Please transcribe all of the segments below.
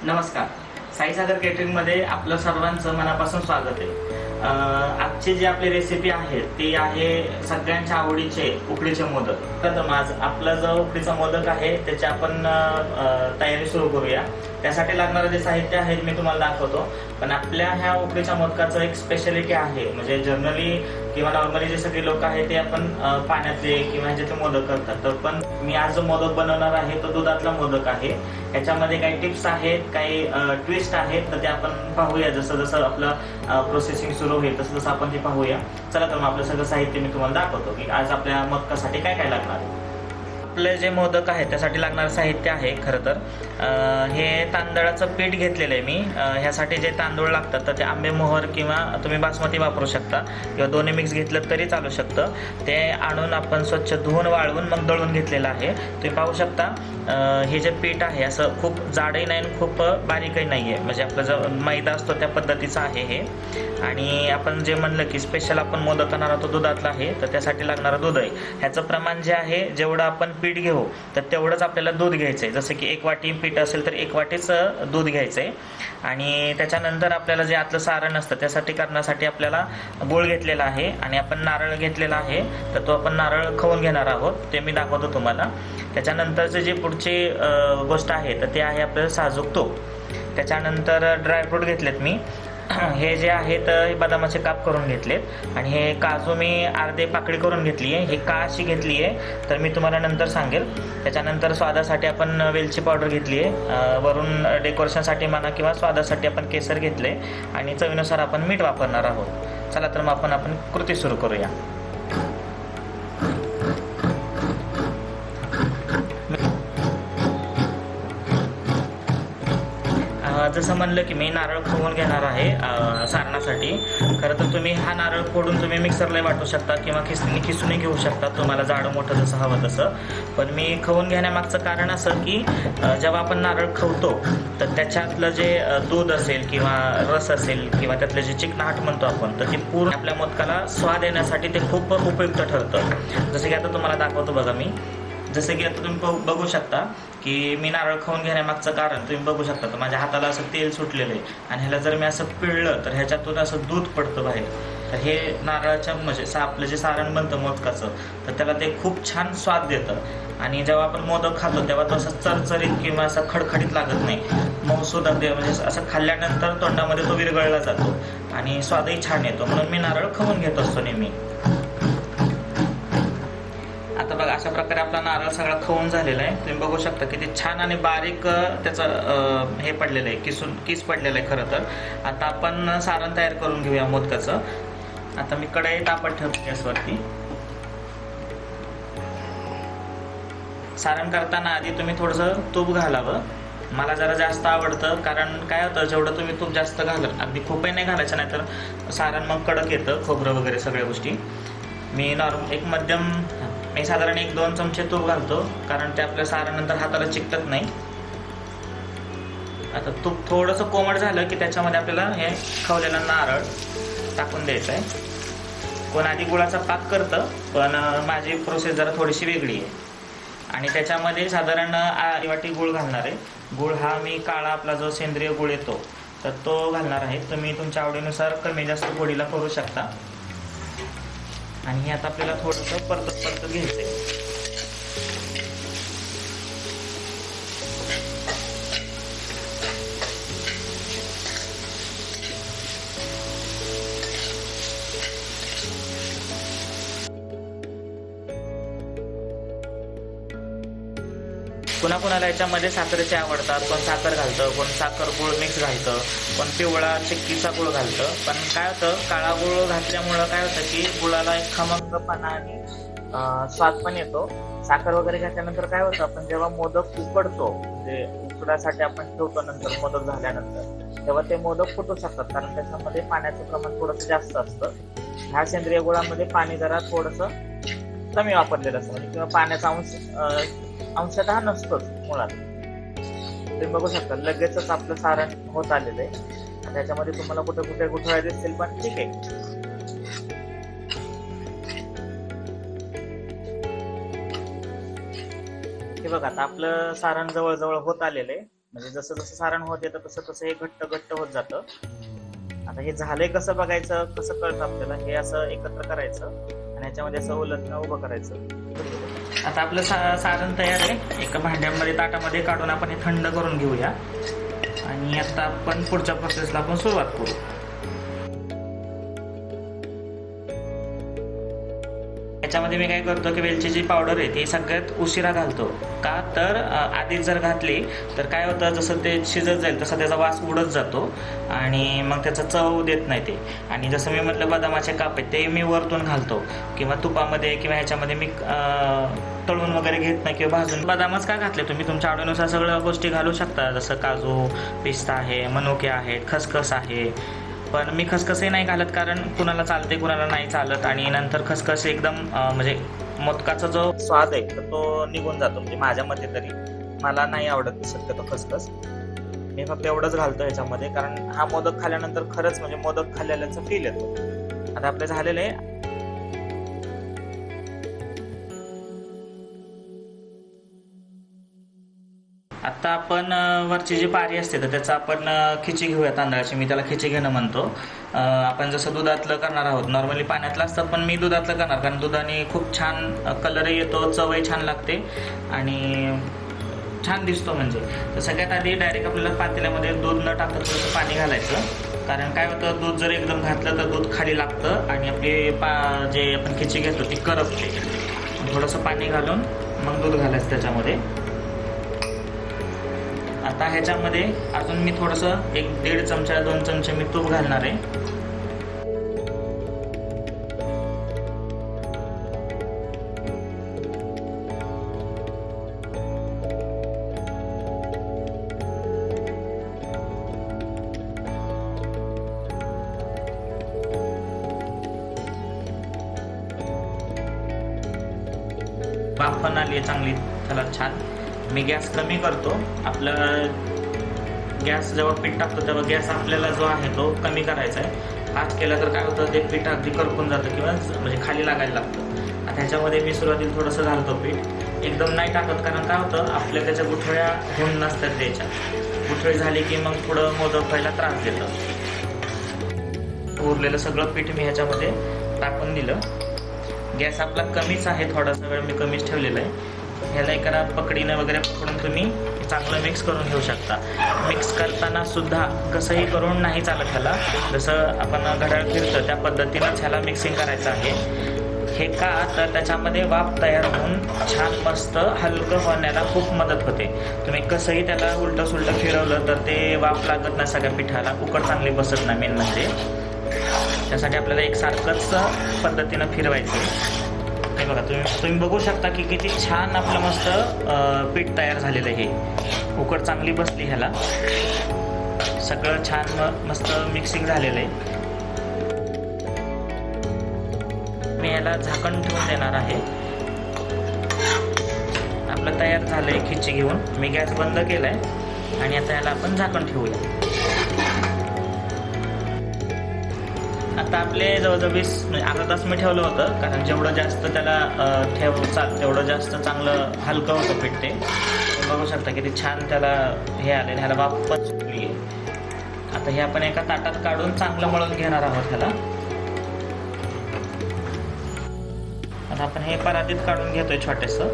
नमस्कार. साईसागर केटरिंगमध्ये आपलं सर्वांचं मनापासून स्वागत आहे. आजची जी आपली रेसिपी आहे ती आहे सगळ्यांच्या आवडीचे उकडीचे मोदक. तर आज आपला जो उकडीचा मोदक आहे त्याची आपण तयारी सुरू करूया. त्यासाठी लागणारं जे साहित्य आहे मी तुम्हाला दाखवतो. पण आपल्या ह्या उकडीच्या मोदकाचं एक स्पेशालिटी आहे, म्हणजे जनरली किंवा नॉर्मली जे सगळे लोक आहेत ते आपण पाण्यातले किंवा ह्याच्यातले मोदक करतात. तर पण मी आज जो मोदक बनवणार आहे तो दुधातला मोदक आहे. याच्यामध्ये काही टिप्स आहेत, काही ट्विस्ट आहेत, तर ते आपण पाहूया. जसं जसं आपलं प्रोसेसिंग सुरू होईल तसं तसं आपण ते पाहूया. चला तर मग आपलं सगळं साहित्य मी तुम्हाला दाखवतो की आज आपल्या मोदकासाठी काय काय लागणार आहे. आपले जे मोदक आहे त्यासाठी लागणारं साहित्य आहे खरं तर हे तांदळाचं पीठ घेतलेलं आहे मी. ह्यासाठी जे तांदूळ लागतात तर ते आंबेमोहर किंवा तुम्ही बासमती वापरू शकता किंवा दोन्ही मिक्स घेतलं तरी चालू शकतं. ते आणून आपण स्वच्छ धुवून वाळवून मग दळून घेतलेलं आहे. तुम्ही पाहू शकता हे जे पीठ आहे असं खूप जाडही नाही आणि खूप बारीकही नाही आहे, म्हणजे आपला जो मैदा असतो त्या पद्धतीचं आहे हे. आणि आपण जे म्हणलं की स्पेशल आपण मोदक करणार आहोत तो दुधातला आहे, तर त्यासाठी लागणारं दूध आहे. ह्याचं प्रमाण जे आहे जेवढं आपण पीठ घेऊ तर तेवढंच आपल्याला दूध घ्यायचं आहे. जसं की 1 वाटी पीठ असेल तर 1 वाटीच दूध घ्यायचं आहे. आणि त्याच्यानंतर आपल्याला जे आतलं सारण असतं त्यासाठी करण्यासाठी आपल्याला गूळ घेतलेला आहे आणि आपण नारळ घेतलेला आहे, तर तो आपण नारळ खवून घेणार आहोत, ते मी दाखवतो तुम्हाला. त्याच्यानंतरचे जे पुढची गोष्ट आहे तर ते आहे आपलं साजूक तूप. त्याच्यानंतर ड्रायफ्रूट घेतलेत मी. हे जे आहेत हे बदामाचे काप करून घेतलेत आणि हे काजू मी अर्धे पाकळी करून घेतली आहे. हे का अशी घेतली आहे तर मी तुम्हाला नंतर सांगेल. त्याच्यानंतर स्वादासाठी आपण वेलची पावडर घेतली आहे. वरून डेकोरेशनसाठी म्हणा किंवा स्वादासाठी आपण केसर घेतले आणि चवीनुसार आपण मीठ वापरणार आहोत. चला तर मग आपण कृती सुरू करूया. जसं म्हणलं की मी नारळ खवून घेणार आहे सारणासाठी. खरं तर तुम्ही हा नारळ फोडून तुम्ही मिक्सरला वाटू शकता किंवा खिसूनही घेऊ शकता, तुम्हाला जाडं मोठं जसं हवं तसं. पण मी खवून घेण्यामागचं कारण असं की जेव्हा आपण नारळ खवतो तर त्याच्यातलं जे दूध असेल किंवा रस असेल किंवा त्यातलं जे चिकनाट म्हणतो आपण, तर ते पूर्ण आपल्या मोदकाला स्वाद येण्यासाठी ते खूप उपयुक्त ठरतं. जसं की आता तुम्हाला दाखवतो बघा मी. जसं की आता तुम्ही बघू शकता की मी नारळ खाऊन घेण्यामागचं कारण तुम्ही बघू शकता, तर माझ्या हाताला असं तेल सुटलेलं आहे आणि ह्याला जर मी असं पिळलं तर ह्याच्यातून असं दूध पडतं बाहेर. तर हे नारळाच्या म्हणजे आपलं जे सारण बनतं मोदकाचं तर त्याला ते खूप छान स्वाद देतं. आणि जेव्हा आपण मोदक खातो तेव्हा तो असं चरचरीत किंवा असं खडखडीत लागत नाही, मऊसूद अगदी, म्हणजे असं खाल्ल्यानंतर तोंडामध्ये तो विरघळला जातो आणि स्वादही छान येतो. म्हणून मी नारळ खाऊन घेत असतो नेहमी. आता बघा अशा प्रकारे आपला नारळ सगळा खवून झालेला आहे. तुम्ही बघू शकता किती छान आणि बारीक त्याचं हे पडलेलं आहे, किस पडलेलं आहे खरं तर. आता आपण सारण तयार करून घेऊया मोदकाचं. आता मी कढई तापत ठेवतो गॅसवरती. सारण करताना आधी तुम्ही थोडंसं तूप घालावं. मला जरा जास्त आवडतं, कारण काय होतं जेवढं तुम्ही तूप जास्त घालाल, अगदी खूपही नाही घालायचं नाही तर सारण मग कडक येतं, खोबरं वगैरे सगळ्या गोष्टी. मी एक मध्यम मी साधारण 1-2 चमचे तूप घालतो, कारण ते आपल्या सारानंतर हाताला चिकटत नाही. आता तूप थोडंसं कोमट झालं की त्याच्यामध्ये आपल्याला हे खवलेला नारळ टाकून द्यायचं आहे. कोण आधी गुळाचा पाक करतं, पण माझी प्रोसेस जरा थोडीशी वेगळी आहे. आणि त्याच्यामध्ये साधारण 1 वाटी गूळ घालणार आहे. गूळ हा मी काळा आपला जो सेंद्रिय गूळ येतो तर तो घालणार आहे. तुम्ही तुमच्या आवडीनुसार कमी जास्त गोडीला करू शकता. आणि हे आता आपल्याला थोडंसं परतत घ्यायचं आहे. कुणाकुणाला याच्यामध्ये साखरेचे आवडतात, कोण साखर घालतं, कोण साखर गुळ मिक्स घालतं, कोण पिवळा चिक्कीचा गुळ घालतं. पण काय होतं, काळा गुळ घातल्यामुळं काय होतं की गुळाला एक खमंगपणा आणि स्वाद पण येतो. साखर वगैरे घातल्यानंतर काय होतं, आपण जेव्हा मोदक उकडतो, म्हणजे उकडासाठी आपण ठेवतो नंतर मोदक झाल्यानंतर, तेव्हा ते मोदक फुटू शकतात, कारण त्याच्यामध्ये पाण्याचं प्रमाण थोडंसं जास्त असतं. ह्या सेंद्रिय गुळामध्ये पाणी जरा थोडंसं कमी वापरलेलं असतं, म्हणजे किंवा पाण्याचा अंशतः नसतोच मुळात. तुम्ही बघू शकता लगेचच आपलं सारण होत आलेलं आहे. त्याच्यामध्ये तुम्हाला कुठे कुठे गुठळ्या दिसतील, पण ठीक आहे. हे बघा आता आपलं सारण जवळजवळ होत आलेलं आहे. म्हणजे जसं जसं सारण होत येतं तसं तसं हे घट्ट घट्ट होत जातं. आता हे झालंय कसं बघायचं, कसं कळतं आपल्याला, हे असं एकत्र करायचं आणि ह्याच्यामध्ये असं उलटणं उभं करायचं. आता आपलं सारण तयार आहे. एका भांड्यामध्ये ताटामध्ये काढून आपण हे थंड करून घेऊया आणि आता आपण पुढच्या प्रोसेसला आपण सुरुवात करू. याच्यामध्ये मी काय करतो की वेलचीची पावडर आहे ती सगळ्यात उशिरा घालतो. का तर आधीच जर घातली तर काय होतं, जसं ते शिजत जाईल तसा त्याचा वास उडत जातो आणि मग त्याचा चव देत नाही ते. आणि जसं मी म्हटलं बदामाचे काप आहेत ते मी वरतून घालतो किंवा तुपामध्ये किंवा ह्याच्यामध्ये मी तळून वगैरे घेत नाही किंवा भाजून. बदामच का घातले तुम्ही तुमच्या आवडीनुसार सगळ्या गोष्टी घालू शकता, जसं काजू, पिस्ता आहे, मनुके आहेत, खसखस आहे. पण मी खसखसही नाही घालत कारण कुणाला चालते कुणाला नाही चालत आणि नंतर खसखस एकदम म्हणजे मोदकाचा जो स्वाद आहे तर तो निघून जातो. म्हणजे माझ्या मते तरी मला नाही आवडत शक्यतो खसखस. मी फक्त एवढंच घालतो ह्याच्यामध्ये कारण हा मोदक खाल्ल्यानंतर खरंच म्हणजे मोदक खाल्ल्याचा फील येतो. आता आपलं झालेलं आहे. आता आपण वरची जी पारी असते तर त्याचं आपण खिची घेऊया तांदळाची. मी त्याला खिची घेणं म्हणतो. आपण जसं दुधातलं करणार आहोत, नॉर्मली पाण्यातलं असतं पण मी दुधातलं करणार कारण दुधाने खूप छान कलरही येतो, चवही छान लागते आणि छान दिसतो. म्हणजे तर सगळ्यात आधी डायरेक्ट आपल्याला पातेल्यामध्ये दूध न टाकता थोडंसं पाणी घालायचं. कारण काय होतं, दूध जर एकदम घातलं तर दूध खाली लागतं आणि आपली जे आपण खिची घेतो ती करपते. थोडंसं पाणी घालून मग दूध घालायचं त्याच्यामध्ये. आता ह्याच्यामध्ये अजून मी थोडंसं 1-1.5 चमचा 2 चमचे मी तूप घालणार आहे. वाफ पण आली आहे चांगली त्याला छान. मी गॅस कमी करतो. आपलं गॅस जेव्हा पीठ टाकतो तेव्हा गॅस आपल्याला जो आहे तो कमी करायचा आहे. फास्ट केला तर काय होतं, ते पीठ अगदी करपून जातं किंवा म्हणजे खाली लागायला लागतं. आता ह्याच्यामध्ये मी सुरुवातीला थोडंसं घालतो पीठ, एकदम नाही टाकत कारण काय होतं आपल्या त्याच्या गुठळ्या होऊन नसतात. त्याच्या गुठळी झाली की मग थोडं मोदक व्हायला त्रास देतं. उरलेलं सगळं पीठ मी ह्याच्यामध्ये टाकून दिलं. गॅस आपला कमीच आहे, थोडासा वेळ मी कमीच ठेवलेला आहे. ह्याला एका पकडीनं वगैरे पकडून तुम्ही चांगलं मिक्स करून घेऊ शकता. मिक्स करताना सुद्धा कसंही करून नाही चालत ह्याला, जसं आपण घड्याळ फिरतं त्या पद्धतीनंच ह्याला मिक्सिंग करायचं आहे. हे का तर त्याच्यामध्ये वाफ तयार होऊन छान मस्त हलकं होण्याला खूप मदत होते. तुम्ही कसंही त्याला उलटं सुलटं फिरवलं तर ते वाफ लागत नाही सगळ्या पिठाला, उकड चांगली बसत नाही मेन म्हणजे. त्यासाठी आपल्याला एकसारखंच पद्धतीनं फिरवायचं. हे बघा तुम्ही बघू शकता की किती छान आपलं मस्त पीठ तयार झालेलं आहे. उकड चांगली बसली ह्याला, सगळं छान मस्त मिक्सिंग झालेलं आहे. मी ह्याला झाकण ठेवून देणार आहे. आपलं तयार झालंय खिची घेऊन. मी गॅस बंद केलाय आणि आता ह्याला आपण झाकण ठेवूया. आता आपले जवळजवळ 20 अर्धा तास मी ठेवलं होतं कारण जेवढं जास्त त्याला तेवढं जास्त चांगलं हलकं होतं पीठ. ते बघू शकता किती छान त्याला हे आले, ह्याला वाफ पण सुटली आहे. आता हे आपण एका ताटात काढून चांगलं मळून घेणार आहोत ह्याला. आता आपण हे परातीत काढून घेतोय छोटंसं.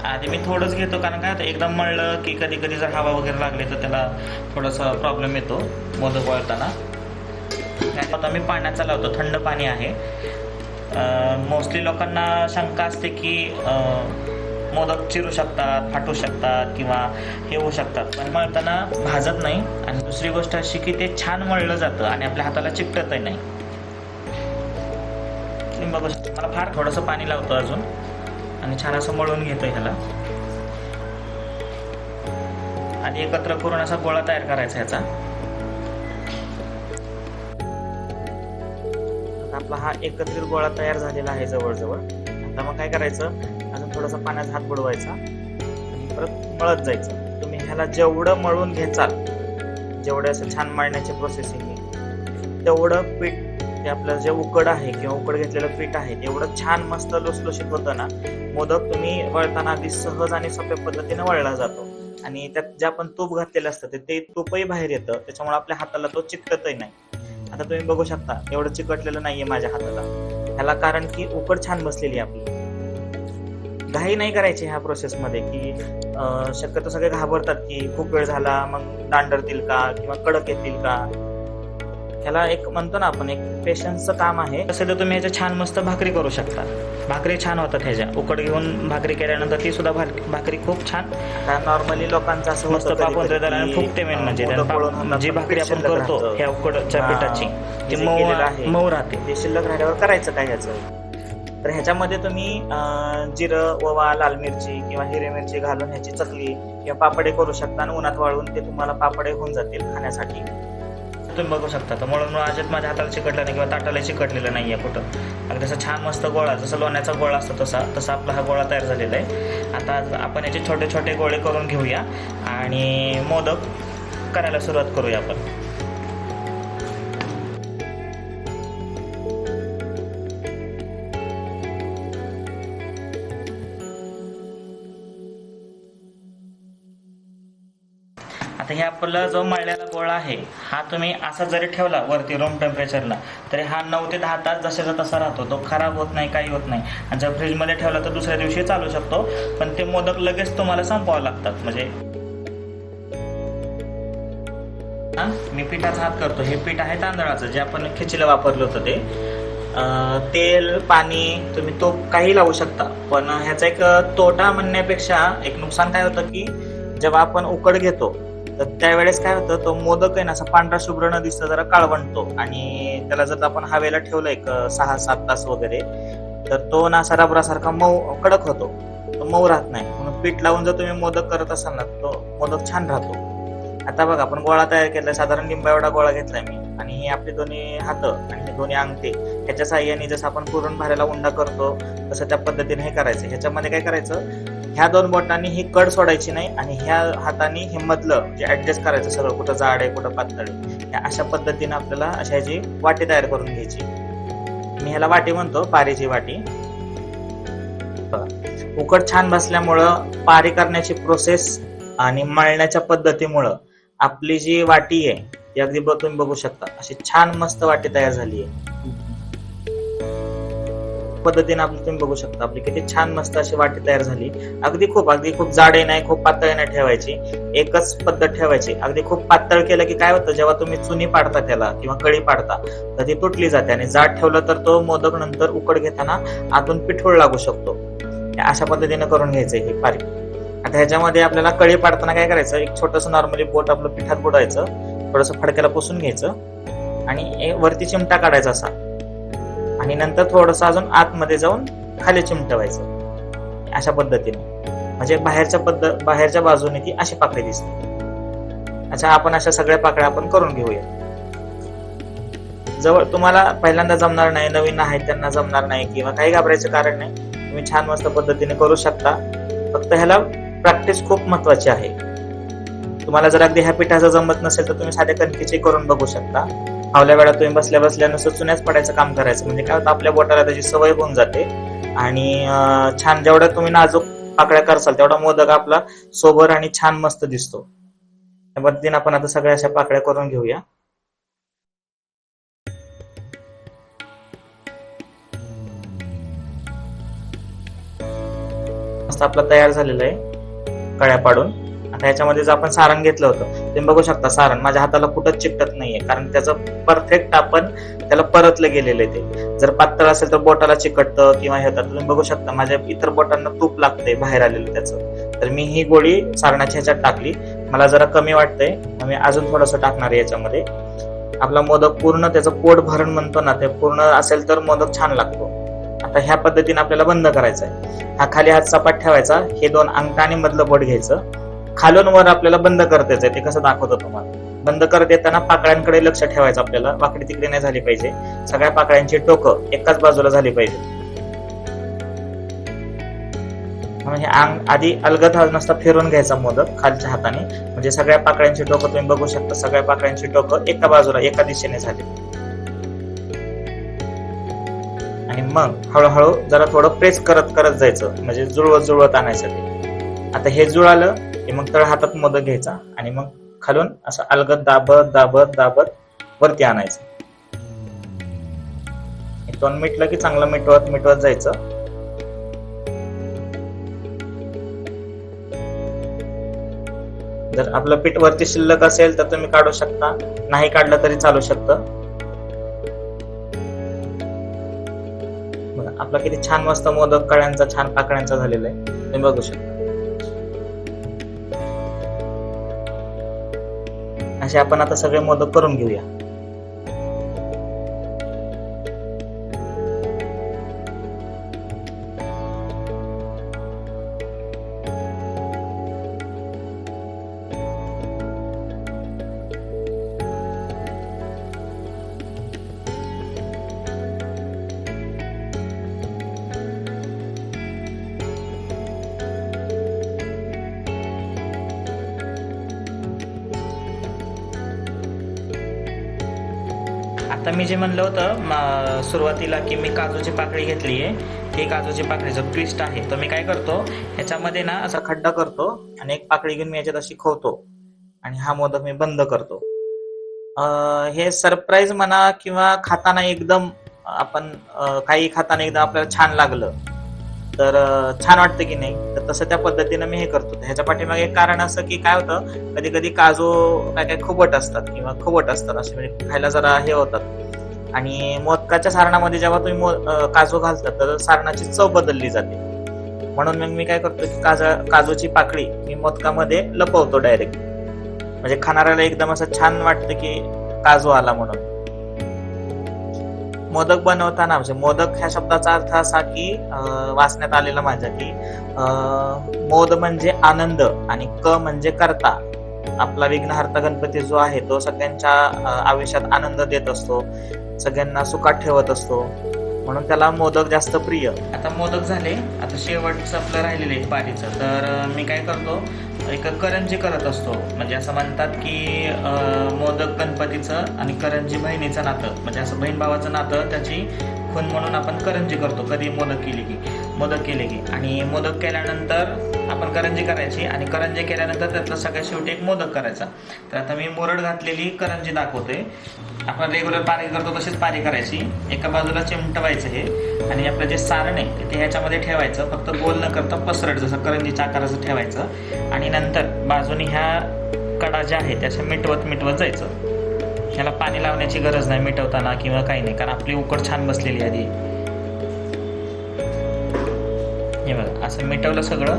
आधी मी थोडंच घेतो कारण काय होतं एकदम मळलं की कधी कधी जर हवा वगैरे लागली तर त्याला थोडासा प्रॉब्लेम येतो मोदक वळताना. आता मी पाण्याचा लावतो, थंड पाणी आहे. मोस्टली लोकांना शंका असते की मोदक चिरू शकतात, फाटू शकतात किंवा हे होऊ शकतात, पण मळताना भाजत नाही. आणि दुसरी गोष्ट अशी की ते छान मळलं जातं आणि आपल्या हाताला चिकटतही नाही. तुम्ही बघू शकता मला फार थोडंसं पाणी लावतो अजून आणि छान असं मळून घेतो ह्याला. आणि एकत्र करून असा गोळा तयार करायचा ह्याचा. आपला हा एकत्रित गोळा तयार झालेला आहे जवळजवळ. आता मग काय करायचं, अजून थोडासा पाण्यात हात बुडवायचा आणि परत मळत जायचं. तुम्ही ह्याला जेवढं मळून घ्याल, जेवढं असं छान मळण्याची प्रोसेसिंग आहे तेवढं पीठ ते आपलं जे उकड आहे किंवा उकड घेतलेलं पीठ आहे तेवढं छान मस्त लुसलुशीत होतं ना. मोदक तुम्ही वळताना अगदी सहज आणि सोप्या पद्धतीने वळला जातो आणि त्यात जे आपण तूप घातलेलं असतं ते तूपही बाहेर येतं, त्याच्यामुळे आपल्या हाताला तो चिकटतही नाही. आता तुम्ही बघू शकता एवढं चिकटलेलं नाहीये माझ्या हाताला. ह्याला कारण की उकड छान बसलेली आहे आपली. घाई नाही करायची ह्या प्रोसेसमध्ये की शक्यतो सगळे घाबरतात की खूप वेळ झाला मग दांडरतील का किंवा कडक येतील का. ह्याला एक म्हणतो ना आपण एक पेशन्सचं काम आहे. तसं तर तुम्ही ह्याच्या छान मस्त भाकरी करू शकता. भाकरी छान होतात ह्याच्या. उकड घेऊन भाकरी केल्यानंतर ती सुद्धा भाकरी खूप छान. आता नॉर्मली लोकांचं असं मस्त पापड फुगते मेन म्हणजे जी भाकरी आपण करतो ह्या उकडच्या पिठाची ती मऊ राहते. ते शिल्लक राहिल्यावर करायचं काय ह्याचं. तर ह्याच्यामध्ये तुम्ही जिरं, ओवा, लाल मिरची किंवा हिरवी मिरची घालून ह्याची चकली किंवा पापडे करू शकता आणि उन्हात वाळवून ते तुम्हाला पापडे होऊन जातील खाण्यासाठी. तुम्ही बघू शकता. तर म्हणून अजित माझ्या हाताला चिकटलं नाही किंवा ताटाला चिकटलेलं नाहीये कुठं. अगदी तसं छान मस्त गोळा जसं लोण्याचा गोळा असतो तसा आपला हा गोळा तयार झालेला आहे. आता आपण याचे छोटे छोटे गोळे करून घेऊया आणि मोदक करायला सुरुवात करूया आपण. आता हे आपला जो मळलेला गोळा आहे हा तुम्ही असा जरी ठेवला वरती रूम टेम्परेचरला तरी हा 9 ते 10 तास जशाचा तसा राहतो. तो खराब होत नाही, काही होत नाही. आणि जर फ्रीजमध्ये ठेवला तर दुसऱ्या दिवशी चालू शकतो. पण ते मोदक लगेच तुम्हाला संपवावं लागतात. म्हणजे मी पिठाचा हात करतो. हे पीठ आहे तांदळाचं जे आपण खिचीला वापरलं होतं ते. तेल, पाणी, तुम्ही तो काही लावू शकता. पण ह्याचा एक तोटा म्हणण्यापेक्षा एक नुकसान काय होतं की जेव्हा आपण उकड घेतो तर त्यावेळेस काय होतं तो मोदक आहे ना असा पांढरा शुभ्र न दिसता जरा काळवंटतो. आणि त्याला जर आपण हवेला ठेवलं एक 6-7 तास वगैरे तर तो ना असा रबरासारखा मऊ कडक होतो. तो मऊ राहत नाही. म्हणून पीठ लावून जर तुम्ही मोदक करत असाल ना तो मोदक छान राहतो. आता बघा आपण गोळा तयार केलाय. साधारण लिंबा एवढा गोळा घेतलाय मी. आणि हे आपले दोन्ही हात आणि हे दोन्ही अंगठे ह्याच्या साह्याने जसं आपण पुरण भरायला उंडा करतो तसं त्या पद्धतीने हे करायचं. ह्याच्यामध्ये काय करायचं, ह्या 2 बोटांनी ही कड सोडायची नाही आणि ह्या हाताने हे मधलं जे ऍडजस्ट करायचं सगळं, कुठं जाड आहे कुठं पातळ आहे. अशा पद्धतीने आपल्याला अशा ह्याची वाटी तयार करून घ्यायची. मी ह्याला वाटी म्हणतो, पारीची वाटी. उकड छान बसल्यामुळं पारी करण्याची प्रोसेस आणि मळण्याच्या पद्धतीमुळं आपली जी वाटी आहे ती अगदी तुम्ही बघू शकता अशी छान मस्त वाटी तयार झाली आहे. पद्धतीने आपली तुम्ही बघू शकता आपली किती छान मस्त अशी वाटी तयार झाली. अगदी खूप जाड नाही, खूप पातळ नाही ठेवायची. एकच पद्धत ठेवायची. अगदी खूप पातळ केलं की काय होतं, जेव्हा तुम्ही चुनी पाडता त्याला किंवा कळी पाडता तर ती तुटली जाते. आणि जाड ठेवलं तर तो मोदक नंतर उकड घेताना आतून पिठोळ लागू शकतो. अशा पद्धतीने करून घ्यायचंय ही पारी. आता ह्याच्यामध्ये आपल्याला कळी पाडताना काय करायचं, एक छोटस नॉर्मली बोट आपलं पिठात बुडवायचं, थोडस फडक्याला पुसून घ्यायचं आणि वरती चिमटा काढायचा असा आणि नंतर थोडस अजून आतमध्ये जाऊन खाली चिमटवायचं. अशा पद्धतीने म्हणजे बाहेरच्या बाजूने ती अशी पाकळी दिसते. अच्छा, आपण अशा सगळ्या पाकळ्या आपण करून घेऊया. जवळ तुम्हाला पहिल्यांदा जमणार नाही, नवीन आहेत त्यांना जमणार नाही किंवा काही घाबरायचं कारण नाही. तुम्ही छान मस्त पद्धतीने करू शकता. फक्त ह्याला प्रॅक्टिस खूप महत्वाची आहे. तुम्हाला जर अगदी ह्या पिठाचं जमत नसेल तर तुम्ही साध्या कणकीचे करून बघू शकता. फावल्या वेळात तुम्ही बसल्या नुसतं चुन्याच पडायचं काम करायचं. म्हणजे काय होतं, आपल्या बोटाला त्याची सवय होऊन जाते आणि छान जेवढ्या तुम्ही नाजूक पाकळ्या करसाल तेवढा मोदक आपला सोबर आणि छान मस्त दिसतो. त्या पद्धतीने आपण आता सगळ्या अशा पाकळ्या करून घेऊया. मस्त आपला तयार झालेला आहे कळ्या पाडून. आता ह्याच्यामध्ये जर आपण सारण घेतलं होतं तुम्ही बघू शकता, सारण माझ्या हाताला कुठंच चिकटत नाहीये कारण त्याचं परफेक्ट आपण त्याला परतलं गेलेलं आहे. ते जर पातळ असेल तर बोटाला चिकटतं किंवा हे होतं. तुम्ही बघू शकता माझ्या इतर बोटांना तूप लागतंय बाहेर आलेलं त्याचं. तर मी ही गोळी सारणाच्या ह्याच्यात टाकली. मला जरा कमी वाटतंय मग मी अजून थोडंसं टाकणार आहे याच्यामध्ये. आपला मोदक पूर्ण त्याचं पोट भरण म्हणतो ना, ते पूर्ण असेल तर मोदक छान लागतो. आता ह्या पद्धतीने आपल्याला बंद करायचा आहे. हा खाली हात सपाट ठेवायचा. हे 2 अंगठा आणि मधलं बोट घ्यायचं. खालून वर आपल्याला बंद करता येते. ते कसं दाखवतो तुम्हाला. बंद करत येताना पाकळ्यांकडे लक्ष ठेवायचं आपल्याला. वाकडी तिकडे नाही झाली पाहिजे. सगळ्या पाकळ्यांची टोकं एकाच बाजूला झाली पाहिजे. म्हणजे आधी अलगद नसता फिरून घ्यायचा मोदक खालच्या हाताने. म्हणजे सगळ्या पाकळ्यांची टोकं तुम्ही बघू शकता. सगळ्या पाकळ्यांची टोकं एका बाजूला एका दिशेने झाली. आणि मग हळूहळू जरा थोडं प्रेस करत जायचं म्हणजे जुळवत आणायसाठी. आता हे जुळालं की मग तळ हातात मोदक घ्यायचा आणि मग खालून असं अलगद दाबत दाबत दाबत वरती आणायचं. 2 मिनिटलं की चांगलं मिटवत मिटवत जायचं. जर आपलं पीठ वरती शिल्लक असेल तर तुम्ही काढू शकता, नाही काढलं तरी चालू शकतं. आपला किती छान मस्त मोदक कळ्यांचा छान पाकळ्यांचा झालेला आहे, तुम्ही बघू शकता. असे आपण आता सगळे मोदक करून घेऊया. आता मी जे म्हणलं होतं सुरुवातीला की मी काजूची पाकळी घेतली आहे, ही काजूची पाकळीचं ट्विस्ट आहे. तर मी काय करतो, ह्याच्यामध्ये ना असा खड्डा करतो आणि एक पाकळी घेऊन मी याच्यात अशी खवतो आणि हा मोदक मी बंद करतो. हे सरप्राईज म्हणा किंवा खाताना एकदम आपण काही खाताना एकदम आपल्याला छान लागलं तर छान वाटतं की नाही, तर तसं त्या पद्धतीनं मी हे करतो. ह्याच्या पाठीमागे एक कारण असं की काय होतं, कधी कधी काजू काय काय खुबट असतात किंवा खवट असतात, असे म्हणजे खायला जरा हे होतात. आणि मोदकाच्या सारणामध्ये जेव्हा तुम्ही काजू घालता तर सारणाची चव बदलली जाते. म्हणून मग मी काय करतो की काजूची पाकळी मी मोदकामध्ये लपवतो डायरेक्ट, म्हणजे खाणाऱ्याला एकदम असं छान वाटतं की काजू आला म्हणून. मोदक बनवताना म्हणजे मोदक ह्या शब्दाचा अर्थ असा की वाचण्यात आलेला माझ्या की मोद म्हणजे आनंद आणि क म्हणजे करता. आपला विघ्नहर्ता गणपती जो आहे तो सगळ्यांच्या आयुष्यात आनंद देत असतो, सगळ्यांना सुखात ठेवत असतो, म्हणून त्याला मोदक जास्त प्रिय. आता मोदक झाले, आता शेवटचं आपलं राहिलेलं आहे पारीचं. तर मी काय करतो, एक करंजी करत असतो. म्हणजे असं म्हणतात की मोदक गणपतीचं आणि करंजी बहिणीचं नातं, म्हणजे असं बहीण भावाचं नातं, त्याची खून म्हणून आपण करंजी करतो कधी मोदक केले की. आणि मोदक केल्यानंतर आपण करंजी करायची आणि करंजी केल्यानंतर त्यातलं सगळ्यात शेवटी एक मोदक करायचा. तर आता मी मुरड घातलेली करंजी दाखवते. आपण रेग्युलर पारी करतो तशीच पारी करायची. एका बाजूला चिमटवायचं हे आणि आपलं जे सारण आहे ते ह्याच्यामध्ये ठेवायचं, फक्त गोल न करता पसरट जसं करंजीच्या आकाराचं ठेवायचं. आणि नंतर बाजूनी ह्या कडा ज्या आहेत त्याच्या मिटवत जायचं. ह्याला पाणी लावण्याची गरज नाही मिटवताना किंवा काही नाही, कारण आपली उकड छान बसलेली आधी. हे बघा असं मिटवलं सगळं.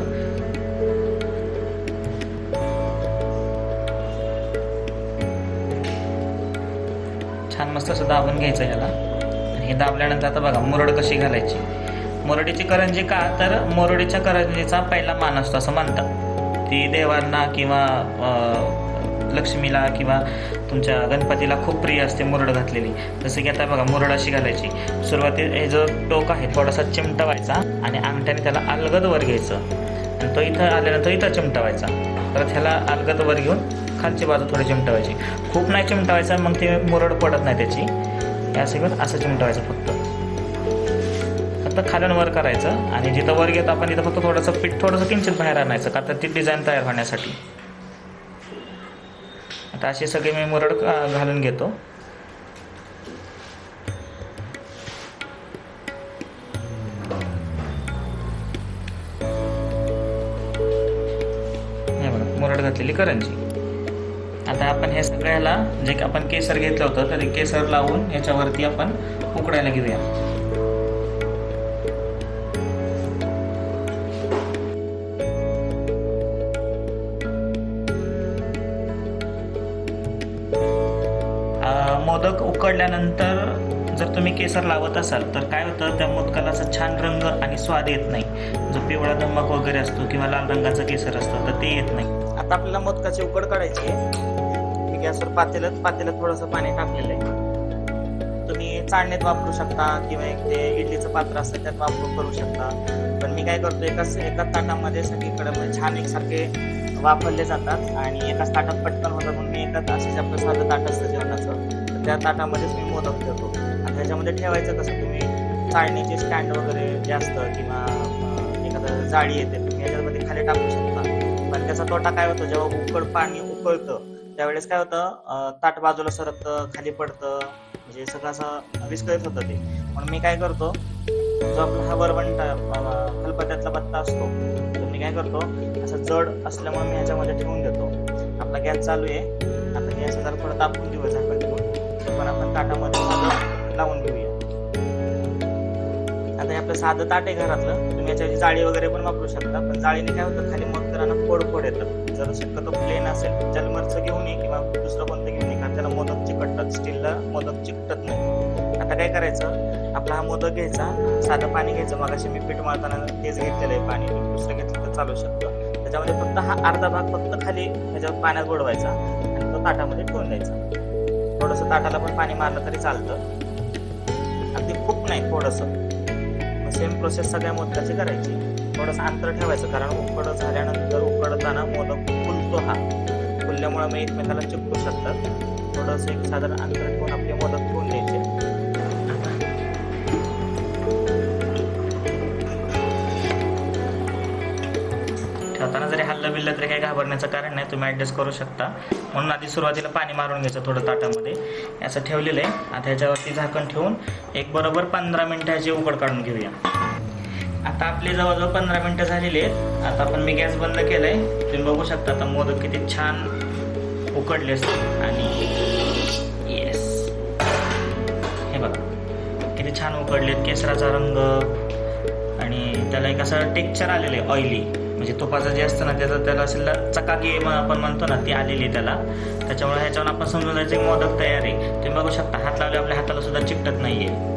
छान मस्त असं दाबून घ्यायचं ह्याला. हे दाबल्यानंतर आता बघा मुरड कशी घालायची. मुरडीची करंजी का, तर मुरडीच्या करंजीचा पहिला मान असतो असं म्हणतात. ती देवांना किंवा लक्ष्मीला किंवा तुमच्या गणपतीला खूप प्रिय असते मुरड घातलेली. जसं की आता बघा मुरड अशी घालायची. सुरुवातीला हे जो टोक आहे थोडासा चिमटवायचा आणि अंगठ्याने त्याला अलगद वर घ्यायचं आणि तो इथं आल्यानंतर इथं चिमटवायचा. परत ह्याला अलगद वर घेऊन खालची बाजू थोडी चिमटवायची. खूप नाही चिमटवायचा, मग ते मुरड पडत नाही त्याची. हे असं घेऊन असं चिमटवायचं फक्त खालून वर करायचं आणि जिथं वर घेतो आपण तिथं फक्त थोडंसं पीठ थोडंसं किंचित बाहेर आणायचं, का तर ती डिझाईन तयार होण्यासाठी. आता अशी सगळी मी मुरड घालून घेतो. हे बघा मुरड घातलेली करंजी. आता आपण हे सगळ्याला जे आपण केसर घेतलं होतं तर केसर लावून याच्यावरती आपण उकडायला घेऊया. मोदक उकडल्यानंतर जर तुम्ही केसर लावत असाल तर काय होतं, त्या मोदकाला असं छान रंग आणि स्वाद येत नाही. जो पिवळा धमक वगैरे असतो किंवा लाल रंगाचा केसर असतो तर ते येत नाही. आता आपल्याला मोदकाची उकड काढायची आहे. मी गॅसवर पातेल्यात थोडंसं पाणी टाकलेलं आहे. तुम्ही चाळणीत वापरू शकता किंवा एक ते इडलीचं पात्र असतं त्यात करू शकता. पण मी काय करतो, एका ताटामध्ये सगळीकडे छान एकसारखे वापरले जातात आणि एकाच ताटात पटकन होतं, म्हणून मी एकाच असं आपलं साधं ताट असतं जेवणाचं, तर त्या ताटामध्येच मी मोदक ठेवतो. आणि त्याच्यामध्ये ठेवायचं कसं, तुम्ही चाळणीचे स्टँड वगैरे जे असतं किंवा एखादं जाळी येते तुम्ही याच्यामध्ये खाली टाकू शकता, पण ते त्याचा तोटा काय होतो, जेव्हा पाणी उकळतं त्यावेळेस काय होतं, ताट बाजूला सरकतं, खाली पडतं, म्हणजे सगळं असं विस्कळीत होतं ते. म्हणून मी काय करतो, जो आपला हा वरवंटा खलबत्त्यातला बत्ता असतो, तर मी काय करतो, असं जड असल्यामुळे मी ह्याच्यामध्ये ठेवून देतो. आपला गॅस चालू आहे, आता गॅस जरा थोडं तापून घेऊ झाकण ठेवून, पण आपण ताटामध्ये साधं लावून घेऊया. आता हे आपलं साधं ताट आहे घरातलं, तुम्ही याच्याची जाळी वगैरे पण वापरू शकता, पण जाळीने काय होतं, खाली मोदकांना फोड येतात. जर शक्यतो प्लेन असेल जलमरचं घेऊन ये किंवा दुसरं कोणतं घेऊन ये, कारण त्याला मोदक चिकटतात, स्टीलला मोदक चिकटत नाही. आता काय करायचं, आपला हा मोदक घ्यायचा, साधं पाणी घ्यायचं, मगाशी मी पीठ मळताना तेच घेतलेलं आहे पाणी, दुसरं घेतलं तर चालू शकतं. त्याच्यामध्ये फक्त हा अर्धा भाग फक्त खाली ह्याच्यावर पाण्यात बुडवायचा आणि तो ताटामध्ये ठेवून द्यायचा. थोडंसं ताटाला पण पाणी मारलं तरी चालतं, अगदी खूप नाही, थोडंसं. सेम प्रोसेस सगळ्या मोदकाची करायची. थोडंसं अंतर ठेवायचं, कारण उकड झाल्यानंतर उकडताना मोदक फुलतो, हा फुलल्यामुळे मग एकमेकाला चिपकू शकतात. थोडंसं एक साधारण अंतर ठेवून आपले मोदक ठेवून द्यायचे. ठेवताना जरी हल्लं बिल्लं तरी काही घाबरण्याचं कारण नाही, तुम्ही ॲडजस्ट करू शकता. म्हणून आधी सुरुवातीला पाणी मारून घ्यायचं थोडं ताटामध्ये, असं ठेवलेलं आहे. आता ह्याच्यावरती झाकण ठेवून एक बरोबर 15 मिनिटाची उकड काढून घेऊया. आता आपले जवळजवळ 15 मिनिटं झालेली आहेत. आता आपण मी गॅस बंद केलाय, तुम्ही बघू शकता आता मोदक किती छान उकडले असतील. आणि येस, हे बघा किती छान उकडलेत, केसराचा रंग आणि त्याला एक असं टेक्स्चर आलेलं आहे ऑइली, म्हणजे तुपाचं जे असतं ना त्याला असेल चकाकी आपण म्हणतो ना, ती आलेली त्याला. त्याच्यामुळे ह्याच्यावर आपण समजून जायचं की मोदक तयार आहे. तुम्ही बघू शकता हात लावले आपल्या हाताला सुद्धा चिकटत नाहीये.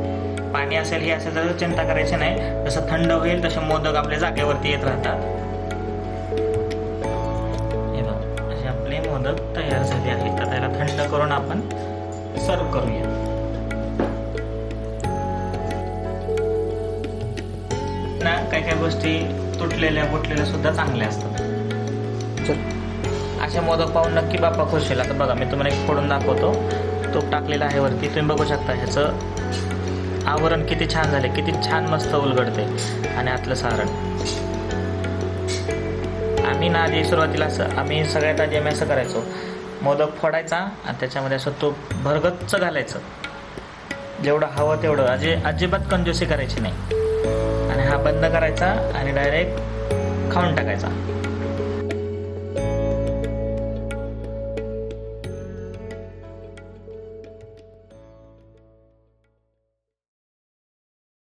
पाणी असेल हे असेल तर चिंता करायची नाही, जसं थंड होईल तसे मोदक आपल्या जागेवरती येत राहतात. हे बघा असे आपले मोदक तयार झाले आहेत. तर त्याला थंड करून आपण सर्व करूया. ना काही काही गोष्टी तुटलेल्या फुटलेल्या सुद्धा चांगल्या असतात. अशा मोदक पाहून नक्की बाप्पा खुश होईल. आता बघा मी तुम्हाला एक फोडून दाखवतो, तूप टाकलेलं आहे वरती, तुम्ही बघू शकता ह्याचं आवरण किती छान झाले, किती छान मस्त उलगडते. आणि आतलं सारण आम्ही ना आधी सुरुवातीला आम्ही सगळ्यात आधी असं करायचो, मोदक फोडायचा आणि त्याच्यामध्ये असं तूप भरगच्च घालायचं, जेवढं हवं तेवढं, अजिबात कंजूसी करायची नाही. आणि हा बंद करायचा आणि डायरेक्ट खाऊन टाकायचा.